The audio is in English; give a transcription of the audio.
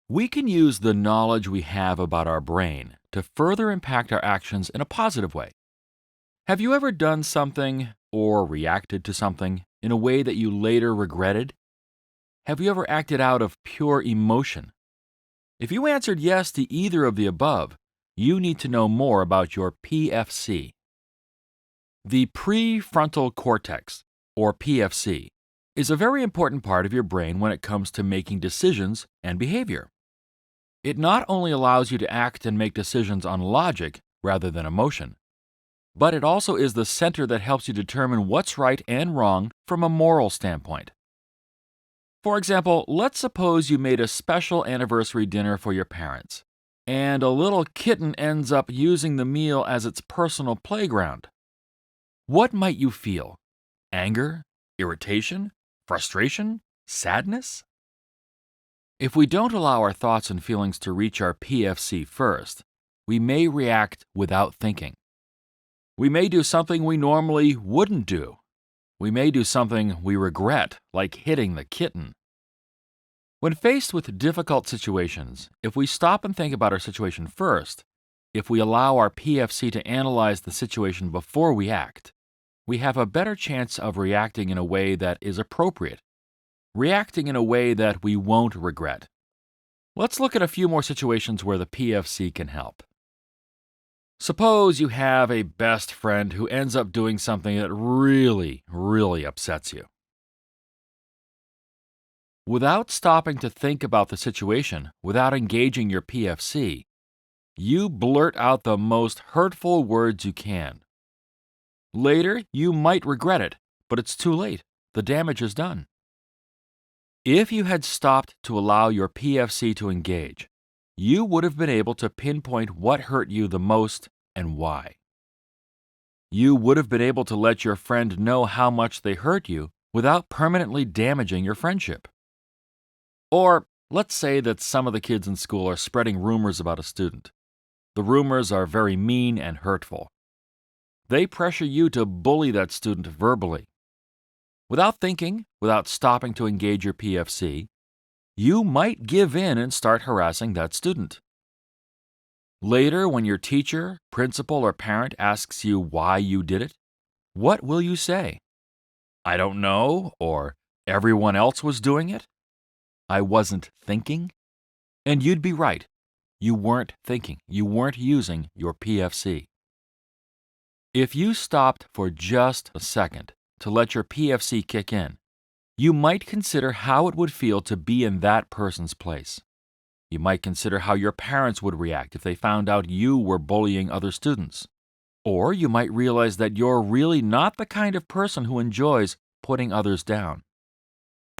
We can use the knowledge we have about our brain to further impact our actions in a positive way. Have you ever done something or reacted to something in a way that you later regretted? Have you ever acted out of pure emotion? If you answered yes to either of the above, you need to know more about your PFC. The prefrontal cortex, or PFC, is a very important part of your brain when it comes to making decisions and behavior. It not only allows you to act and make decisions on logic rather than emotion, but it also is the center that helps you determine what's right and wrong from a moral standpoint. For example, let's suppose you made a special anniversary dinner for your parents, and a little kitten ends up using the meal as its personal playground. What might you feel? Anger? Irritation? Frustration? Sadness? If we don't allow our thoughts and feelings to reach our PFC first, we may react without thinking. We may do something we normally wouldn't do. We may do something we regret, like hitting the kitten. When faced with difficult situations, if we stop and think about our situation first, if we allow our PFC to analyze the situation before we act, we have a better chance of reacting in a way that is appropriate, reacting in a way that we won't regret. Let's look at a few more situations where the PFC can help. Suppose you have a best friend who ends up doing something that really upsets you. Without stopping to think about the situation, without engaging your PFC, you blurt out the most hurtful words you can. Later, you might regret it, but it's too late. The damage is done. If you had stopped to allow your PFC to engage, you would have been able to pinpoint what hurt you the most and why. You would have been able to let your friend know how much they hurt you without permanently damaging your friendship. Or let's say that some of the kids in school are spreading rumors about a student. The rumors are very mean and hurtful. They pressure you to bully that student verbally. Without thinking, without stopping to engage your PFC, you might give in and start harassing that student. Later, when your teacher, principal, or parent asks you why you did it, what will you say? I don't know, or everyone else was doing it? I wasn't thinking? And you'd be right. You weren't thinking. You weren't using your PFC. If you stopped for just a second to let your PFC kick in, you might consider how it would feel to be in that person's place. You might consider how your parents would react if they found out you were bullying other students. Or you might realize that you're really not the kind of person who enjoys putting others down.